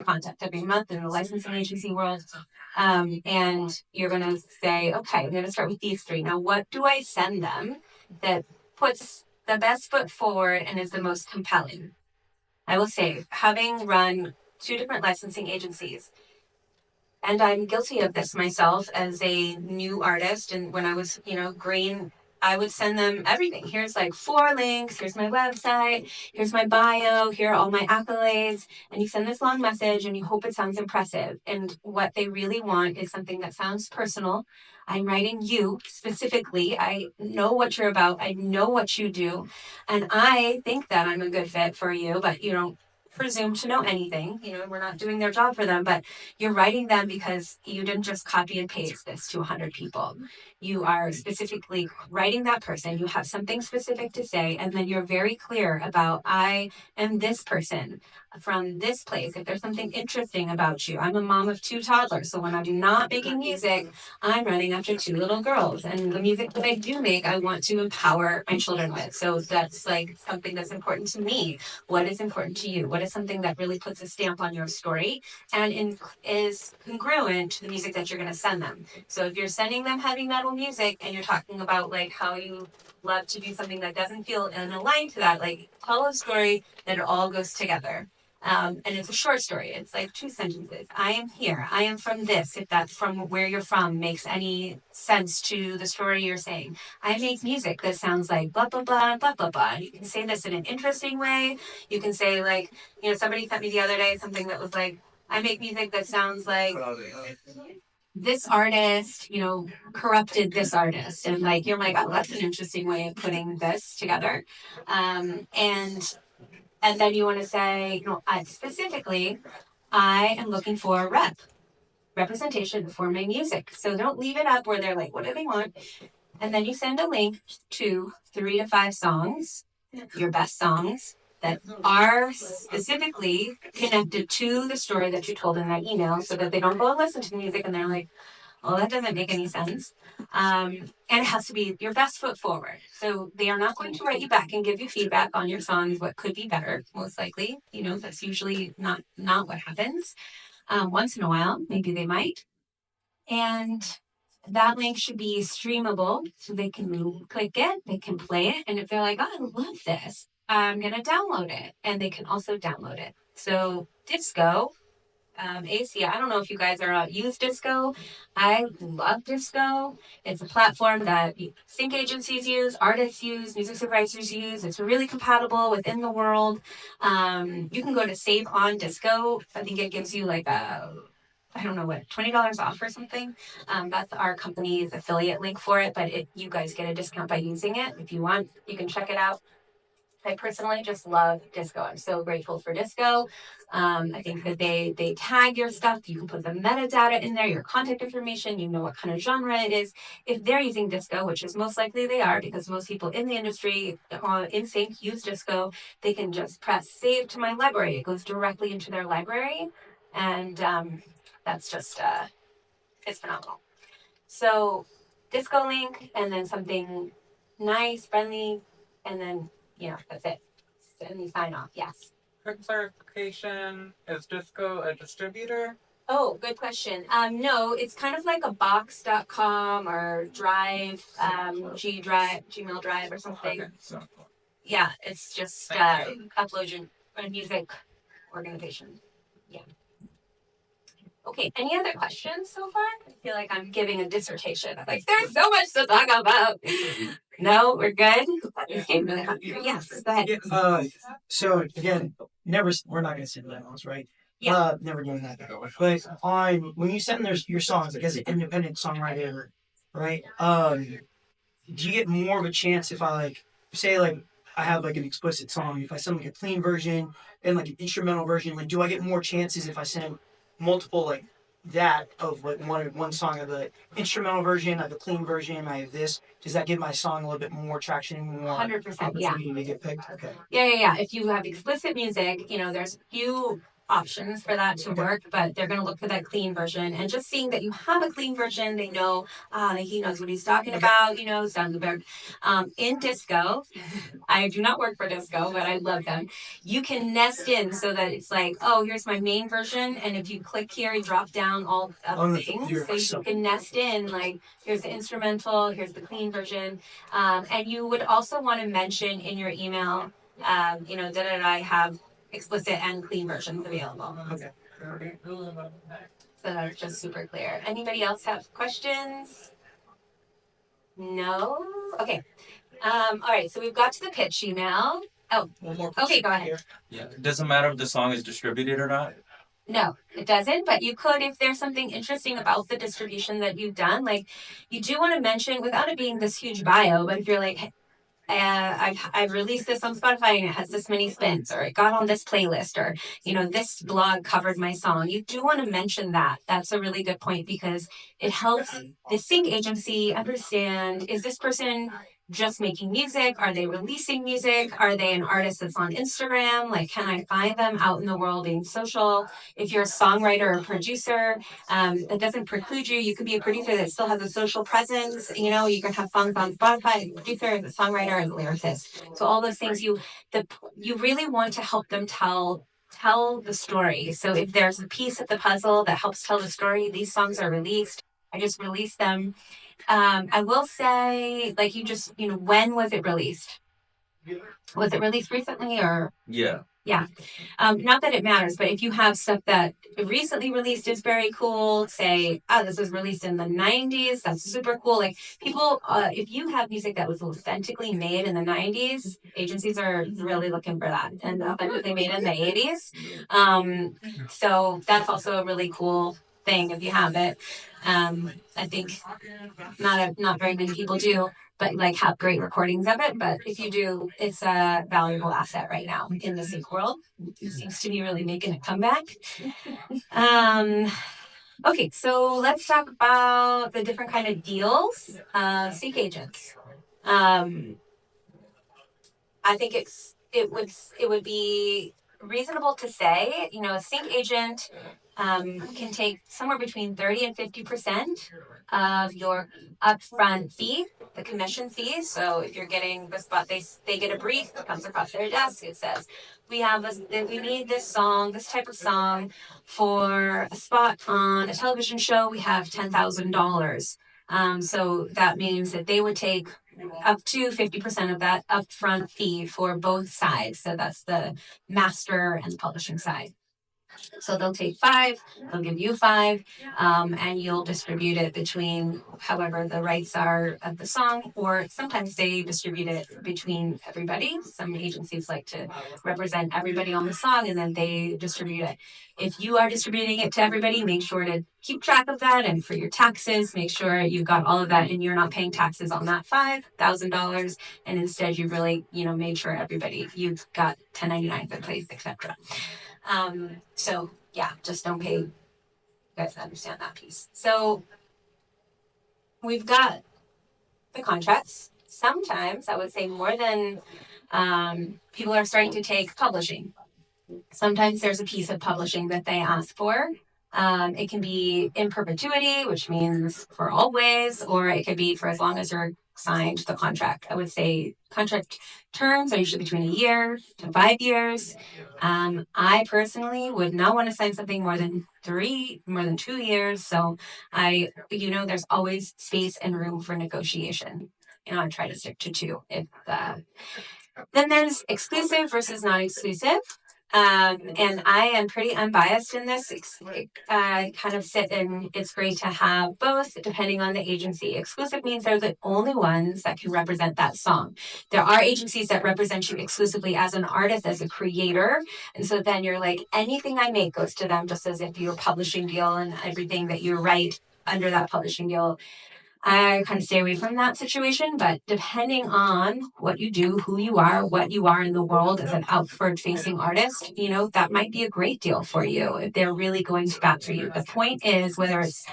contact every month in the licensing agency world. And you're going to say, okay, I'm going to start with these three. Now, what do I send them that puts the best foot forward and is the most compelling? I will say, having run 2 different licensing agencies, and I'm guilty of this myself as a new artist. And when I was, green, I would send them everything. Here's like 4 links. Here's my website. Here's my bio. Here are all my accolades. And you send this long message and you hope it sounds impressive. And what they really want is something that sounds personal. I'm writing you specifically. I know what you're about. I know what you do. And I think that I'm a good fit for you, but you don't presume to know anything. We're not doing their job for them, but you're writing them because you didn't just copy and paste this to 100 people. You are specifically writing that person. You have something specific to say, and then you're very clear about, I am this person from this place. If there's something interesting about you, I'm a mom of 2 toddlers. So when I'm not making music, I'm running after 2 little girls. And the music that I do make, I want to empower my children with. So that's like something that's important to me. What is important to you? What is something that really puts a stamp on your story and is congruent to the music that you're going to send them? So if you're sending them heavy metal music and you're talking about like how you love to do something that doesn't feel aligned to that, like tell a story that it all goes together. And it's a short story. It's like 2 sentences. I am here. I am from this. If that from where you're from makes any sense to the story you're saying. I make music that sounds like blah, blah, blah, blah, blah, blah. You can say this in an interesting way. You can say like, somebody sent me the other day something that was like, I make music that sounds like this artist, corrupted this artist. And like, you're like, oh, that's an interesting way of putting this together. And then you want to say, specifically, I am looking for a representation for my music. So don't leave it up where they're like, what do they want? And then you send a link to 3 to 5 songs, your best songs that are specifically connected to the story that you told in that email, so that they don't go and listen to the music and they're like, well, that doesn't make any sense. And it has to be your best foot forward. So they are not going to write you back and give you feedback on your songs, what could be better, most likely. That's usually not what happens. Once in a while, maybe they might. And that link should be streamable, so they can click it, they can play it. And if they're like, oh, I love this, I'm going to download it. And they can also download it. So Disco, AC, I don't know if you guys are use Disco. I love Disco. It's a platform that sync agencies use, artists use, music supervisors use. It's really compatible within the world. You can go to Save on Disco. I think it gives you like I don't know what, $20 off or something. That's our company's affiliate link for it, but you guys get a discount by using it. If you want, you can check it out. I personally just love Disco. I'm so grateful for Disco. I think that they tag your stuff. You can put the metadata in there, your contact information. You know what kind of genre it is. If they're using Disco, which is most likely they are, because most people in the industry in sync use Disco, they can just press save to my library. It goes directly into their library, and that's just it's phenomenal. So Disco link, and then something nice, friendly, and then that's it. And you sign off. Yes. Quick clarification: is Disco a distributor? Oh, good question. No, it's kind of like a box.com or Drive, Gmail Drive or something. Okay, so Yeah, it's just upload a music organization. Yeah. Okay, any other questions so far? I feel like I'm giving a dissertation. I'm like, there's so much to talk about. No, we're good? This game really hot. Yes, go ahead. So again, we're not gonna say demos, right? Yeah. Never doing that. But when you send your songs, like as an independent songwriter, right? Do you get more of a chance if I like say like I have like an explicit song, if I send like a clean version and like an instrumental version, like do I get more chances if I send multiple like that of like one song of the instrumental version, I have a clean version, I have this. Does that give my song a little bit more traction, more 100%, yeah. opportunity to get picked? Okay. Yeah. If you have explicit music, there's a few options for that to work, but they're going to look for that clean version. And just seeing that you have a clean version, they know, he knows what he's talking about, sounds about. In disco, I do not work for disco, but I love them. You can nest in so that it's like, oh, here's my main version. And if you click here, you drop down all the things. So you can nest in, like, here's the instrumental, here's the clean version. And you would also want to mention in your email, that I have explicit and clean versions available. Okay. So that's just super clear. Anybody else have questions? No? Okay. All right, so we've got to the pitch email. Oh, One more okay, go ahead. Yeah. It doesn't matter if the song is distributed or not. No, it doesn't, but you could, if there's something interesting about the distribution that you've done, like you do want to mention without it being this huge bio, but if you're like, hey, I've released this on Spotify and it has this many spins, or it got on this playlist, or this blog covered my song. You do want to mention that. That's a really good point because it helps the sync agency understand, is this person just making music? Are they releasing music? Are they an artist that's on Instagram? Like, can I find them out in the world being social? If you're a songwriter or producer, that doesn't preclude you. You could be a producer that still has a social presence. You can have songs on Spotify, a producer, the songwriter, and the lyricist. So all those things, you really want to help them tell the story. So if there's a piece of the puzzle that helps tell the story, these songs are released. I just released them. I will say, like, when was it released? Was it released recently or? Yeah. Yeah. Not that it matters, but if you have stuff that recently released is very cool, say, this was released in the 90s, that's super cool. Like people, if you have music that was authentically made in the 90s, agencies are really looking for that, and authentically made in the 80s. So that's also a really cool thing if you have it. I think not very many people do, but like have great recordings of it. But if you do, it's a valuable asset right now in the sync world. It seems to be really making a comeback. Okay, so let's talk about the different kind of deals. Sync agents. I think it would be reasonable to say, a sync agent can take somewhere between 30 and 50% of your upfront fee, the commission fee. So if you're getting the spot, they get a brief that comes across their desk. It says, we need this song, this type of song for a spot on a television show. We have $10,000. So that means that they would take up to 50% of that upfront fee for both sides. So that's the master and the publishing side. So they'll take 5, they'll give you 5, and you'll distribute it between however the rights are of the song, or sometimes they distribute it between everybody. Some agencies like to represent everybody on the song, and then they distribute it. If you are distributing it to everybody, make sure to keep track of that, and for your taxes, make sure you've got all of that and you're not paying taxes on that $5,000, and instead you really, made sure you've got 1099s in place, etc. So yeah, just don't pay. You guys understand that piece. So we've got the contracts. Sometimes I would say more than people are starting to take publishing. Sometimes there's a piece of publishing that they ask for. It can be in perpetuity, which means for always, or it could be for as long as you're signed the contract. I would say contract terms are usually between a year to 5 years. I personally would not want to sign something more than 2 years. So there's always space and room for negotiation. I try to stick to 2. Then there's exclusive versus non-exclusive. And I am pretty unbiased in this. Kind of sit in, it's great to have both depending on the agency. Exclusive means they're the only ones that can represent that song. There are agencies that represent you exclusively as an artist, as a creator. And so then you're like, anything I make goes to them, just as if you're a publishing deal and everything that you write under that publishing deal. I kind of stay away from that situation, but depending on what you do, who you are, what you are in the world as an outward-facing artist, that might be a great deal for you if they're really going to bat for you. The point is whether it's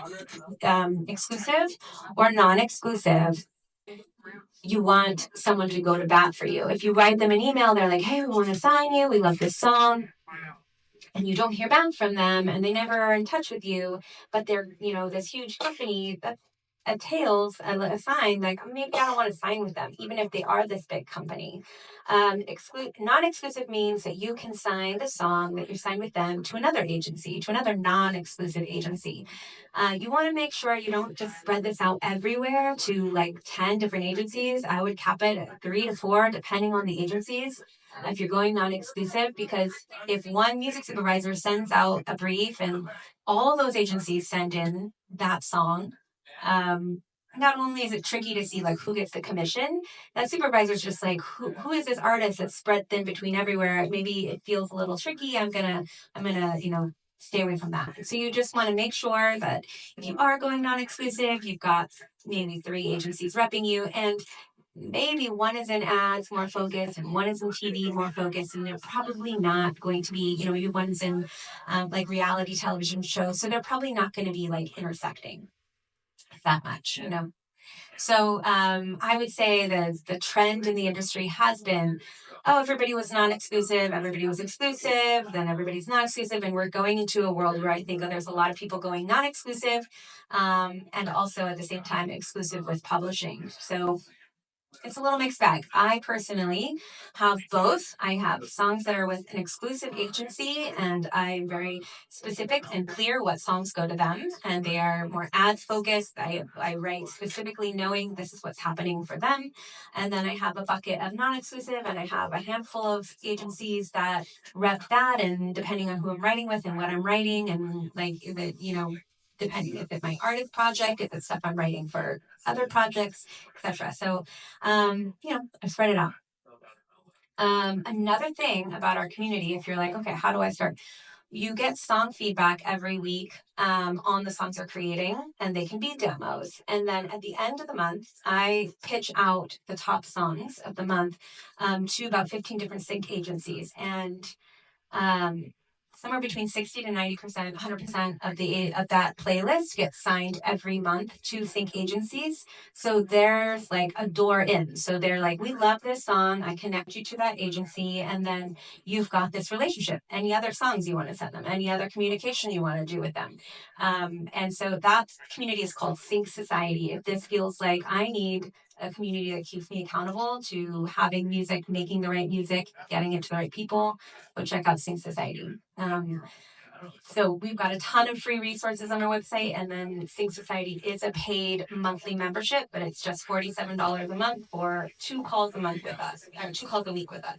exclusive or non-exclusive, you want someone to go to bat for you. If you write them an email, they're like, hey, we want to sign you. We love this song. and you don't hear back from them and they never are in touch with you, but they're, this huge company, that's a sign like maybe I don't want to sign with them, even if they are this big company. Non-exclusive means that you can sign the song that you signed with them to another agency, to another non-exclusive agency. You want to make sure you don't just spread this out everywhere to like 10 different agencies. I would cap it at 3 to 4, depending on the agencies. If you're going non-exclusive, because if one music supervisor sends out a brief and all those agencies send in that song, not only is it tricky to see like who gets the commission, that supervisor's just like, who is this artist that's spread thin between everywhere? Maybe it feels a little tricky. I'm gonna, stay away from that. So you just want to make sure that if you are going non-exclusive, you've got maybe 3 agencies repping you, and maybe one is in ads more focused and one is in TV more focused, and they're probably not going to be, one's in like reality television shows, so they're probably not going to be like intersecting that much, So I would say that the trend in the industry has been, oh, everybody was non-exclusive, everybody was exclusive, then everybody's non-exclusive, and we're going into a world where I think there's a lot of people going non-exclusive, and also at the same time exclusive with publishing. So it's a little mixed bag. I personally have both. I have songs that are with an exclusive agency, and I'm very specific and clear what songs go to them, and they are more ads focused. I write specifically knowing this is what's happening for them. And then I have a bucket of non-exclusive, and I have a handful of agencies that rep that, and depending on who I'm writing with and what I'm writing, and like if it, depending if it's my artist project, if it's stuff I'm writing for other projects, etc. So I spread it out. Another thing about our community, if you're like, okay, how do I start? You get song feedback every week on the songs they're creating, and they can be demos. And then at the end of the month, I pitch out the top songs of the month to about 15 different sync agencies. And somewhere between 60 to 90%, 100% of that playlist gets signed every month to sync agencies. So there's like a door in. So they're like, we love this song. I connect you to that agency, and then you've got this relationship. Any other songs you want to send them? Any other communication you want to do with them? And so that community is called Sync Society. If this feels like I need a community that keeps me accountable to having music, making the right music, getting it to the right people, go check out Sync Society. So we've got a ton of free resources on our website, and then Sync Society is a paid monthly membership, but it's just $47 a month for 2 calls a month with us, or 2 calls a week with us.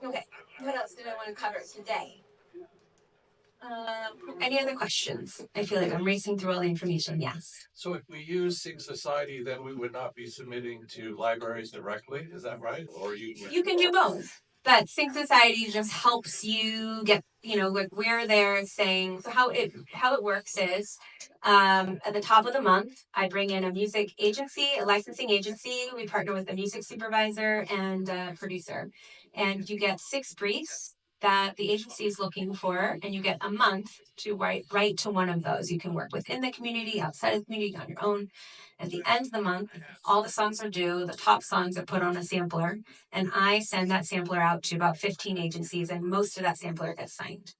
Okay, what else did I want to cover today? Any other questions? I feel like I'm racing through all the information. Yes. So if we use Sync Society, then we would not be submitting to libraries directly, is that right? Or you can do both. But Sync Society just helps you get, like we're there saying, so how it works is at the top of the month, I bring in a music agency, a licensing agency. We partner with a music supervisor and a producer. And you get 6 briefs that the agency is looking for, and you get a month to write to one of those. You can work within the community, outside of the community, on your own. At the end of the month, all the songs are due, the top songs are put on a sampler, and I send that sampler out to about 15 agencies, and most of that sampler gets signed.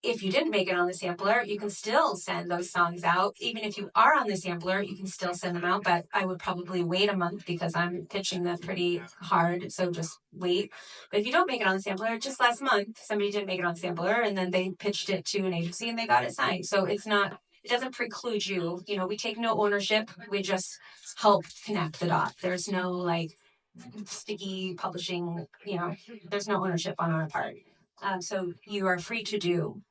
If you didn't make it on the sampler, you can still send those songs out. Even if you are on the sampler, you can still send them out, but I would probably wait a month because I'm pitching them pretty hard, so just wait. But if you don't make it on the sampler, just last month, somebody didn't make it on the sampler, and then they pitched it to an agency and they got it signed. So it doesn't preclude you. We take no ownership. We just help connect the dots. There's no like sticky publishing, there's no ownership on our part. So you are free to do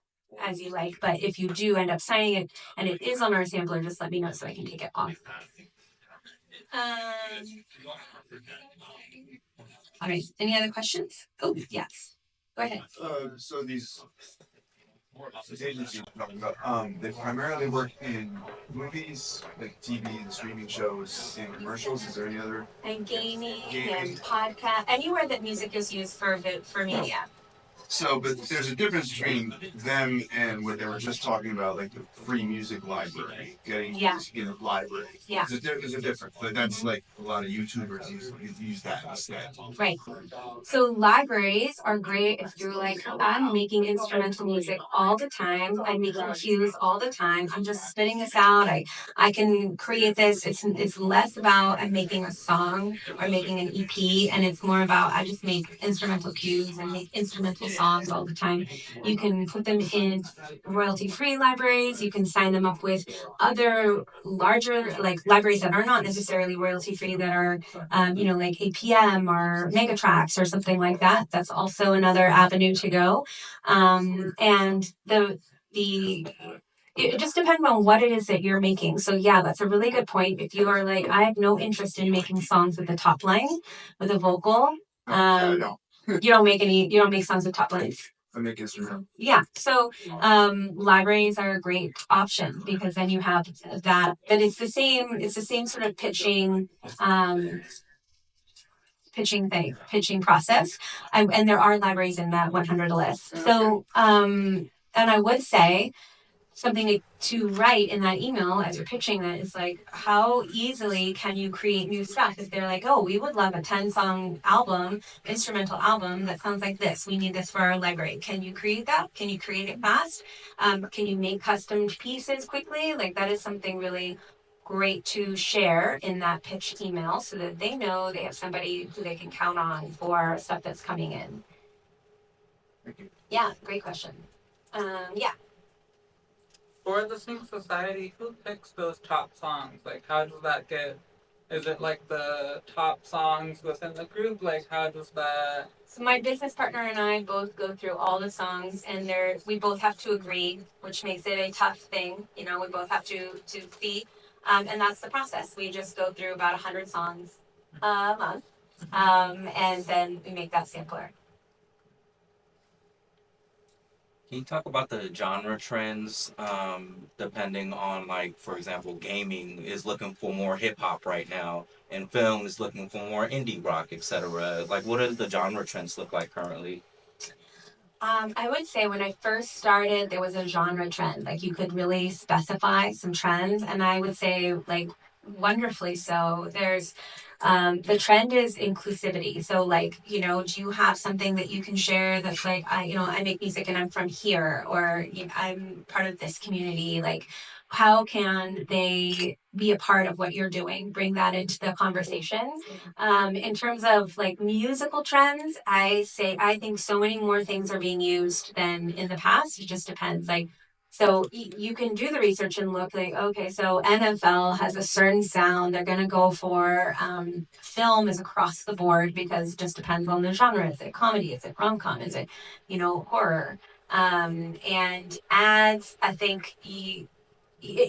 as you like, but if you do end up signing it and it is on our sampler, just let me know so I can take it off. All right, any other questions? Oh, yes. Go ahead. So these agencies you're talking about, they primarily work in movies, like TV and streaming shows and commercials. Is there any other? And gaming and podcast, anywhere that music is used for media. So, but there's a difference between them and what they were just talking about, like the free music library, getting music in the library. Yeah. There's a difference, but that's like a lot of YouTubers use that instead. Right. So libraries are great if you're like, I'm making instrumental music all the time. I'm making cues all the time. I'm just spitting this out. I can create this. It's less about I'm making a song or making an EP, and it's more about I just make instrumental cues and make instrumental songs all the time. You can put them in royalty-free libraries. You can sign them up with other larger like libraries that are not necessarily royalty-free that are like APM or Megatracks or something like that. That's also another avenue to go. And it just depends on what it is that you're making. So yeah, that's a really good point. If you are like, I have no interest in making songs with the top line, with a vocal, you don't make songs with top lines. I make instrumental. Yeah. So libraries are a great option because then you have that, but it's the same sort of pitching process. And there are libraries in that 100 list. So, and I would say something to write in that email as you're pitching that is like, how easily can you create new stuff? If they're like, oh, we would love a 10-song album, instrumental album that sounds like this. We need this for our library. Can you create that? Can you create it fast? Can you make custom pieces quickly? Like that is something really great to share in that pitch email so that they know they have somebody who they can count on for stuff that's coming in. Yeah, great question. Yeah. For the Sing Society, who picks those top songs? Like, how does that get? Is it like the top songs within the group? Like, how does that? So my business partner and I both go through all the songs, and we both have to agree, which makes it a tough thing. We both have to see, and that's the process. We just go through about 100 songs a month, and then we make that sampler. Can you talk about the genre trends, depending on, like, for example, gaming is looking for more hip hop right now, and film is looking for more indie rock, etc. Like, what does the genre trends look like currently? I would say when I first started, there was a genre trend. Like you could really specify some trends, and I would say like wonderfully so. There's the trend is inclusivity. So like, do you have something that you can share that's like, I make music and I'm from here, or I'm part of this community. Like, how can they be a part of what you're doing? Bring that into the conversation. In terms of like musical trends, I think so many more things are being used than in the past. It just depends. Like, so you can do the research and look like, okay, so NFL has a certain sound. They're going to go for film is across the board because it just depends on the genre. Is it comedy? Is it rom-com? Is it, horror? And ads, I think it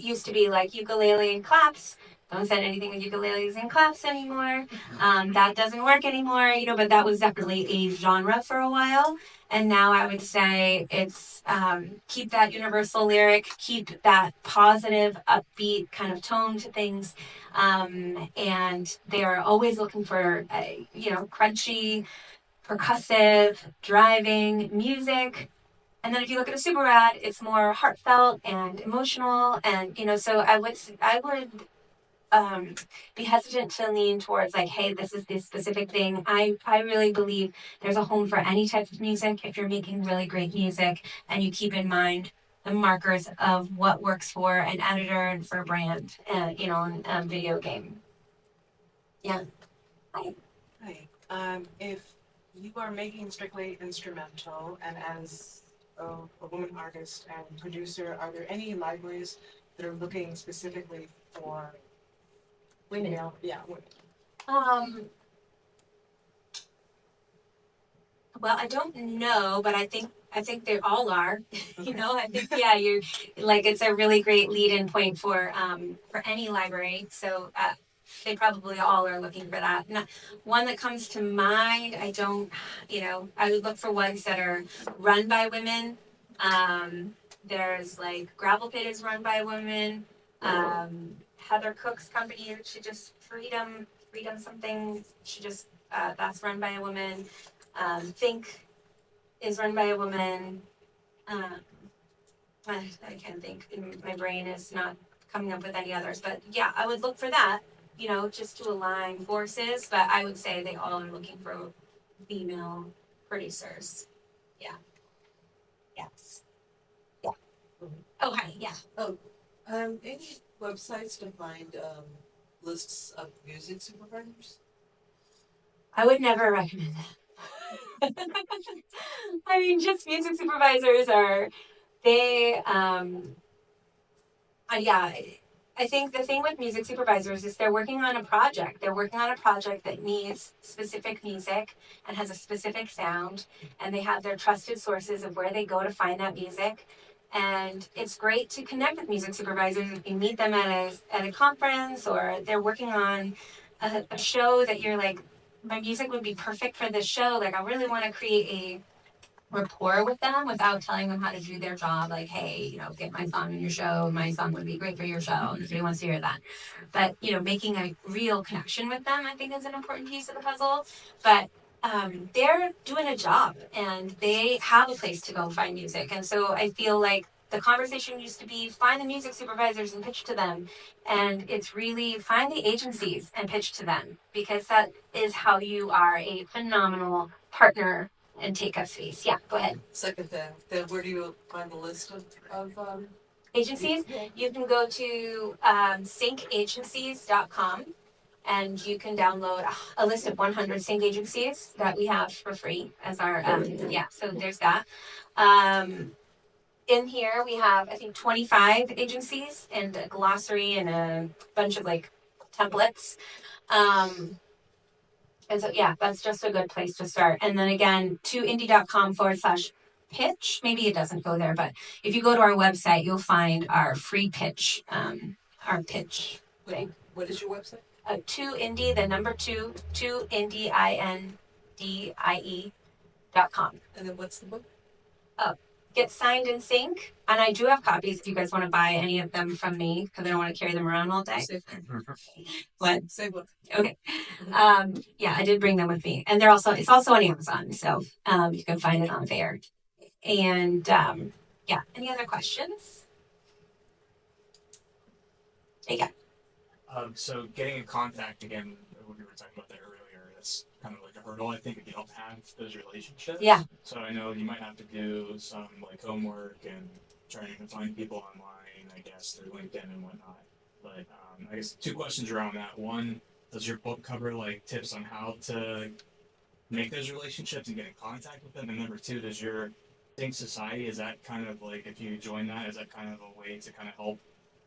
used to be like ukulele and claps. Don't send anything with ukuleles and claps anymore. That doesn't work anymore, but that was definitely a genre for a while. And now I would say it's keep that universal lyric, keep that positive, upbeat kind of tone to things. And they're always looking for, crunchy, percussive, driving music. And then if you look at a super ad, it's more heartfelt and emotional, and so I would be hesitant to lean towards like, hey, this is this specific thing. I really believe there's a home for any type of music if you're making really great music and you keep in mind the markers of what works for an editor and for a brand, and video game. Yeah. Hi. If you are making strictly instrumental, and as a woman artist and producer, are there any libraries that are looking specifically for Women. female? Yeah, women. Well, I don't know, but I think they all are. I think yeah, you're like it's a really great lead-in point for any library. So they probably all are looking for that. One that comes to mind, I don't, I would look for ones that are run by women. There's like Gravel Pit is run by a woman. Heather Cook's company, she just freedom something. She just that's run by a woman. Think is run by a woman. I can't think. My brain is not coming up with any others. But yeah, I would look for that, just to align forces. But I would say they all are looking for female producers. Yeah. Yes. Yeah. Oh, hi. Yeah. Any websites to find lists of music supervisors? I would never recommend that. I mean, just music supervisors they, yeah, I think the thing with music supervisors is they're working on a project. They're working on a project that needs specific music and has a specific sound, and they have their trusted sources of where they go to find that music. And it's great to connect with music supervisors if you meet them at a conference or they're working on a show that you're like, my music would be perfect for this show. Like, I really want to create a rapport with them without telling them how to do their job. Like, hey, get my song in your show. My song would be great for your show. Nobody wants to hear that. But, making a real connection with them, I think is an important piece of the puzzle. But they're doing a job and they have a place to go find music. And so I feel like the conversation used to be find the music supervisors and pitch to them. And it's really find the agencies and pitch to them because that is how you are a phenomenal partner and take up space. Yeah, go ahead. Second that. Then where do you find the list of Agencies? You can go to syncagencies.com and you can download a list of 100 sync agencies that we have for free as our, so there's that. In here we have, I think, 25 agencies and a glossary and a bunch of like templates. And so, yeah, that's just a good place to start. And then again, to indie.com/pitch. Maybe it doesn't go there, but if you go to our website, you'll find our free pitch, our pitch thing. What is your website? To indie, the number two, to indie, INDIE.com. And then what's the book? Get signed in sync. And I do have copies if you guys want to buy any of them from me because I don't want to carry them around all day. What? Save one. Okay. Yeah, I did bring them with me. And it's also on Amazon. So you can find it on there. And yeah, any other questions? Yeah. So getting in contact again, when we were talking about that earlier, that's kind of like a hurdle, I think, if you don't have those relationships. Yeah. So I know you might have to do some like homework and trying to find people online, I guess, through LinkedIn and whatnot. But I guess 2 questions around that. One, does your book cover like tips on how to make those relationships and get in contact with them? And number 2, does your Think Society, is that kind of like, if you join that, is that kind of a way to kind of help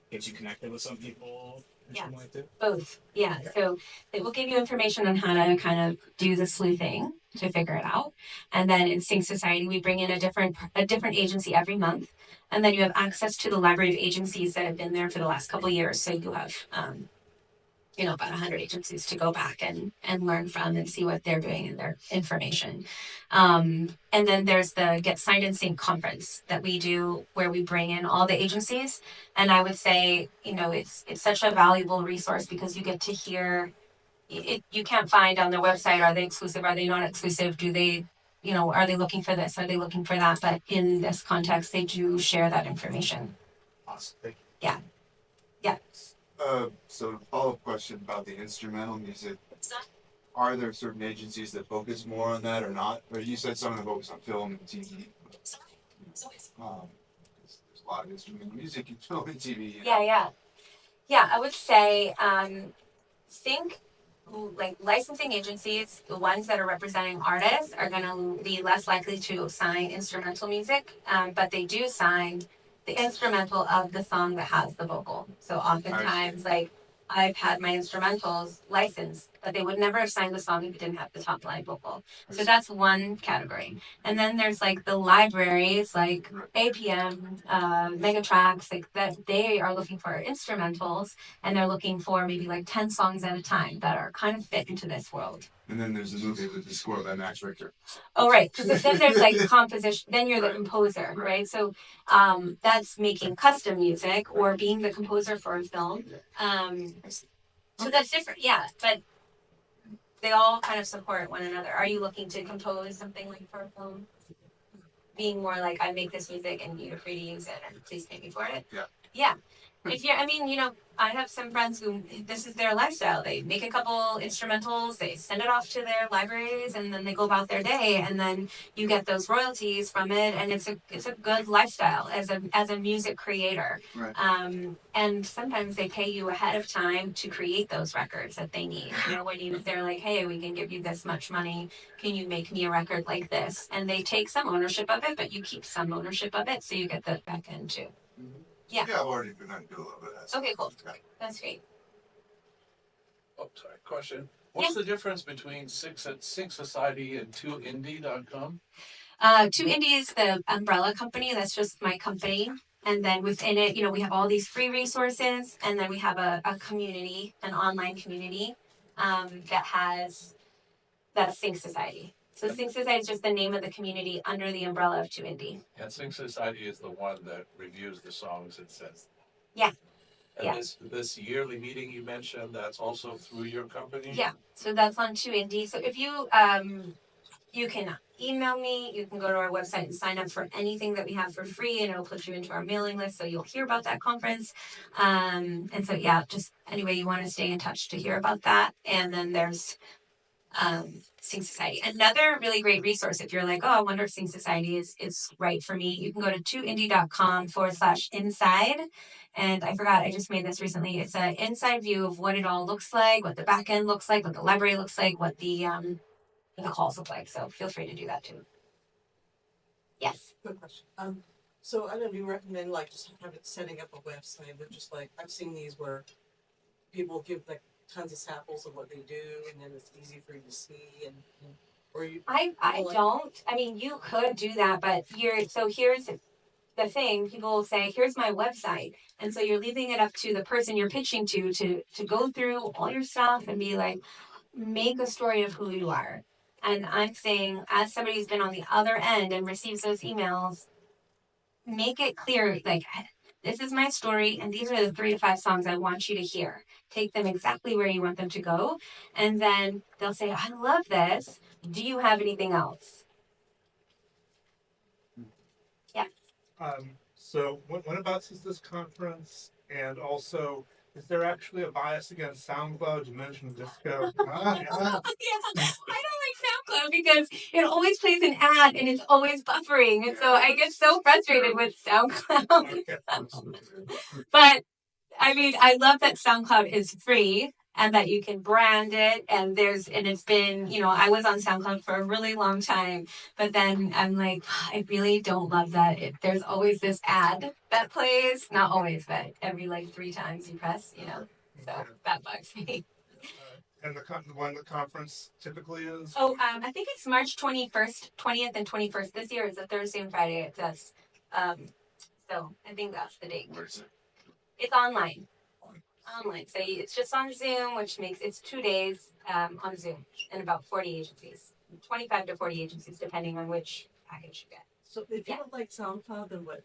get you connected with some people? Yeah, like that? both. Yeah. So it will give you information on how to kind of do the sleuthing to figure it out. And then in Sync Society, we bring in a different agency every month. And then you have access to the library of agencies that have been there for the last couple of years. So you have, about 100 agencies to go back and learn from and see what they're doing in their information. And then there's the Get Signed in Sync conference that we do where we bring in all the agencies. And I would say, it's such a valuable resource because you get to hear it. You can't find on their website, are they exclusive? Are they not exclusive? Do they, are they looking for this? Are they looking for that? But in this context, they do share that information. Awesome. Thank you. Yeah. Yeah. So follow-up question about the instrumental music. Are there certain agencies that focus more on that or not? Or you said some of them focus on film and TV. There's a lot of instrumental music in film and TV. Yeah, I would say think like licensing agencies, the ones that are representing artists are going to be less likely to sign instrumental music, but they do sign the instrumental of the song that has the vocal. So oftentimes, like, I've had my instrumentals licensed, but they would never have signed the song if it didn't have the top line vocal. So that's one category. And then there's like the libraries, like APM, Megatracks, like that. They are looking for instrumentals, and they're looking for maybe like 10 songs at a time that are kind of fit into this world. And then there's the movie with the score by Max Richter. Oh, right. Because then there's like composition. Then you're the composer, right? So that's making custom music or being the composer for a film. So that's different. Yeah. But they all kind of support one another. Are you looking to compose something like for a film? being more like, I make this music and you're free to use it and please pay me for it. Yeah. Yeah. If you're, I mean, I have some friends who this is their lifestyle. They make a couple instrumentals, they send it off to their libraries, and then they go about their day, and then you get those royalties from it, and it's a good lifestyle as a music creator. Right. And sometimes they pay you ahead of time to create those records that they need. When they're like, hey, we can give you this much money, can you make me a record like this? And they take some ownership of it, but you keep some ownership of it, so you get the back end too. Yeah. Yeah, I've already begun to do a little bit of that stuff. Okay, cool. Yeah. That's great. Oh, sorry. Question. What's the difference between Sync Society and 2indie.com? 2indie is the umbrella company. That's just my company. And then within it, we have all these free resources. And then we have a community, an online community that's Sync Society. So Sync Society is just the name of the community under the umbrella of 2indie. And Sync Society is the one that reviews the songs and says. Yeah. And Yeah. this yearly meeting you mentioned, that's also through your company? Yeah. So that's on 2indie. So if you you can email me, you can go to our website and sign up for anything that we have for free, and it'll put you into our mailing list so you'll hear about that conference. And so yeah, just any way you want to stay in touch to hear about that. And then there's Sync Society. Another really great resource if you're like, oh, I wonder if Sync Society is right for me. You can go to 2indie.com/inside. And I forgot, I just made this recently. It's an inside view of what it all looks like, what the back end looks like, what the library looks like, what the calls look like. So feel free to do that too. Yes. Good question. So I don't know, do you recommend like just setting up a website with just like, I've seen these where people give like tons of samples of what they do and then it's easy for you to see or you. I don't. I mean, you could do that, but here's the thing. People will say, here's my website. And so you're leaving it up to the person you're pitching to go through all your stuff and be like, make a story of who you are. And I'm saying, as somebody who's been on the other end and receives those emails, make it clear, like, this is my story, and these are the 3 to 5 songs I want you to hear. Take them exactly where you want them to go. And then they'll say, I love this. Do you have anything else? Yeah. So what about this conference? And also, is there actually a bias against SoundCloud? You mentioned disco. Yeah, I don't like SoundCloud because it always plays an ad and it's always buffering. And so I get so frustrated with SoundCloud. But I mean, I love that SoundCloud is free and that you can brand it. And it's been, I was on SoundCloud for a really long time, but then I'm like, I really don't love that. There's always this ad that plays, not always, but every like 3 times you press, so that bugs me. And when the conference typically is? Oh, I think it's March 21st, 20th and 21st. This year is a Thursday and Friday. So I think that's the date. Where's it? It's online. So it's just on Zoom, which makes it's 2 days on Zoom and about 40 agencies, 25 to 40 agencies, depending on which package you get. So if you don't like SoundCloud, then what?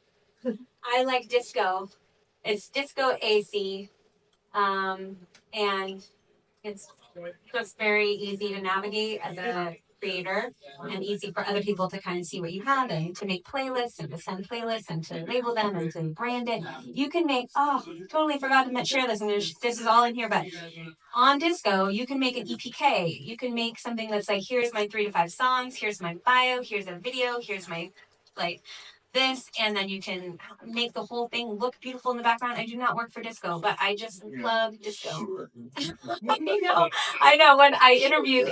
I like disco. It's disco AC, and it's just very easy to navigate as a creator and easy for other people to kind of see what you have and to make playlists and to send playlists and to label them and to brand it. You can make, totally forgot to share this, and this is all in here, but on Disco, you can make an EPK. You can make something that's like, here's my 3 to 5 songs, here's my bio, here's a video, here's my, like, this, and then you can make the whole thing look beautiful in the background. I do not work for Disco, but I just love Disco. I know. When I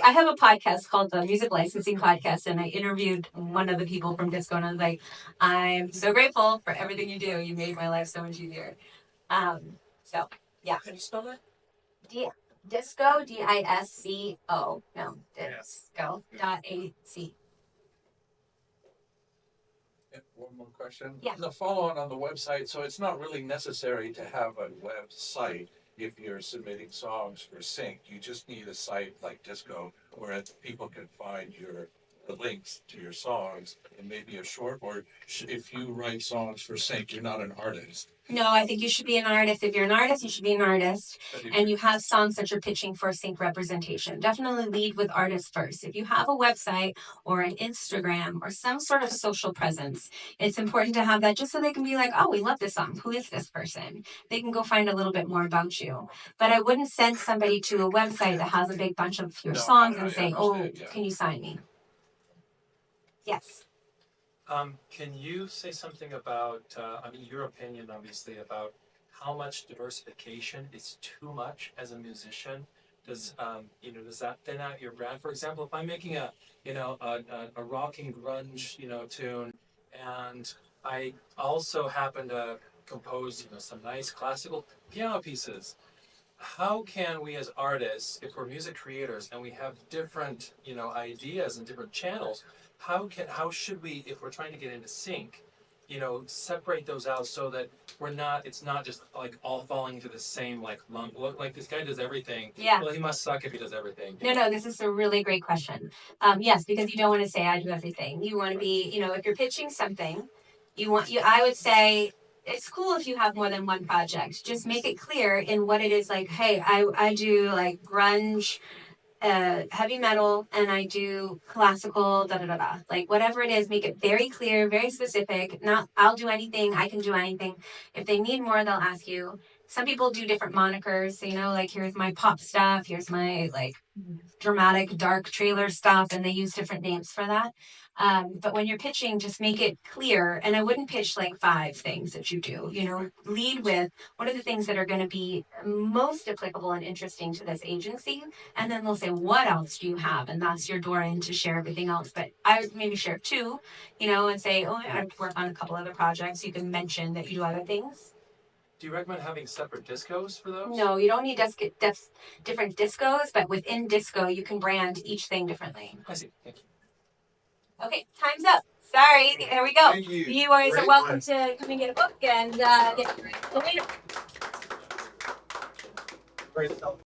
have a podcast called the Music Licensing Podcast, and I interviewed one of the people from Disco, and I was like, I'm so grateful for everything you do. You made my life so much easier. So yeah. Can you spell that? Disco, DISCO. No, disco.ac. One more question. Yeah. The follow-on on the website, so it's not really necessary to have a website if you're submitting songs for sync. You just need a site like Disco where people can find your the links to your songs and maybe a short, or if you write songs for sync, you're not an artist. No, I think you should be an artist. If you're an artist, you should be an artist. But if And you have songs that you're pitching for sync representation. Definitely lead with artists first. If you have a website or an Instagram or some sort of social presence, it's important to have that just so they can be like, oh, we love this song. Who is this person? They can go find a little bit more about you. But I wouldn't send somebody to a website that has a big bunch of your No, songs I and say, oh, understand, yeah. can you sign me? Yes. Can you say something about, your opinion, obviously, about how much diversification is too much as a musician? Does that thin out your brand? For example, if I'm making a rocking grunge, tune, and I also happen to compose, some nice classical piano pieces, how can we as artists, if we're music creators and we have different, ideas and different channels, how should we, if we're trying to get into sync, separate those out so that it's not just like all falling into the same like lump. Look, like this guy does everything. Yeah. Well, he must suck if he does everything. No, this is a really great question. Yes, because you don't want to say I do everything. You want to be, if you're pitching something, I would say it's cool if you have more than one project. Just make it clear in what it is like, hey, I do like grunge, heavy metal, and I do classical, da da da da. Like whatever it is, make it very clear, very specific. Not I'll do anything, I can do anything. If they need more, they'll ask you. Some people do different monikers, like here's my pop stuff, here's my like dramatic dark trailer stuff, and they use different names for that. But when you're pitching, just make it clear. And I wouldn't pitch like 5 things that you do. Lead with what are the things that are going to be most applicable and interesting to this agency, and then they'll say, "What else do you have?" And that's your door in to share everything else. But I would maybe share 2, and say, "Oh, I work on a couple other projects." You can mention that you do other things. Do you recommend having separate discos for those? No, you don't need different discos, but within disco, you can brand each thing differently. I see. Thank you. Okay, time's up. Sorry, there we go. Thank you. You guys are Great welcome one. to come and get a book and get the later. Great stuff.